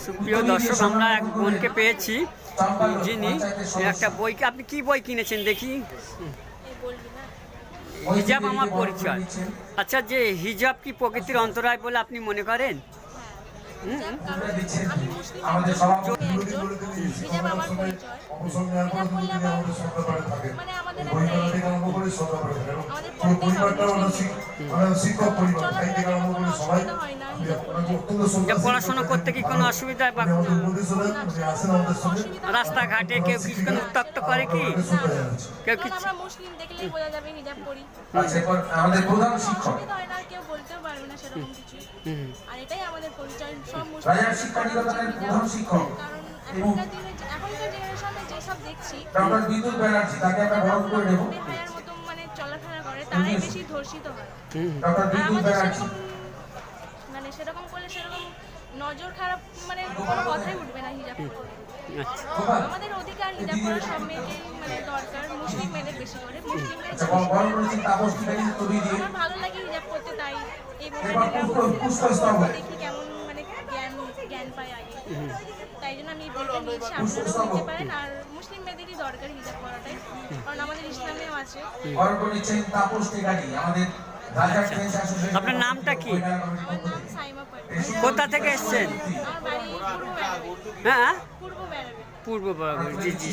সুপ্রিয় দর্শক, আমরা এক বোনকে পেয়েছি যিনি একটা বইকে, আপনি কি বই কিনেছেন দেখি? হিজাব আমার পরিচয়। আচ্ছা, যে হিজাব কি প্রকৃতির অন্তরায় বলে আপনি মনে করেন? পড়াশোনা করতে কি কোনো অসুবিধা বা রাস্তাঘাটে কেউ কিছু উত্তক্ত করে কি? কেউ কিছু মুসলিম দেখলেই বোঝা যাবে হিজাব পরি। আমাদের প্রধান শিক্ষক হয় না, কেউ বলতেও পারবে না সেরকম কিছু। আর এটাই আমাদের পরিচয়, সব রাজার শিক্ষা নিকেতনের প্রধান শিক্ষক। কারণ এখনকার জেনারেশনে যেসব দেখছি, ডক্টর বিদ্যুৎ ব্যানার্জি, তাকে আমরা বরণ করে নেব। বেহায়ার মতো মানে চলাফেরা করে, তারাই বেশি ধর্ষিত হয়। ডক্টর বিদ্যুৎ ব্যানার্জি মানে সেরকম করলে সেরকম নজর খারাপ, মানে কোনো কথাই উঠবে না হিজাব করলে। আমাদের অধিকার হিজাব করা সব মেয়েকে মানে দরকার, মুসলিম মেয়েদের বেশি করে। মুসলিম মেয়েদের আমার ভালো লাগে হিজাব করতে, তাই এই বইটা দেখি কেমন মানে জ্ঞান পায় আগে, তাই জন্য আমি এই বইটা নিয়েছি। আপনারাও নিতে পারেন। আর মুসলিম মেয়েদেরই দরকার হিজাব করাটাই, কারণ আমাদের ইসলামেও আছে। আপনার নামটা কি? আমার নাম সাইমা পারভীন। কোথা থেকে এসছেন? আমার বাড়ি পূর্ব বেড়াবে। হ্যাঁ, পূর্ব বেড়াবে। পূর্ব বরাবর। জি জি।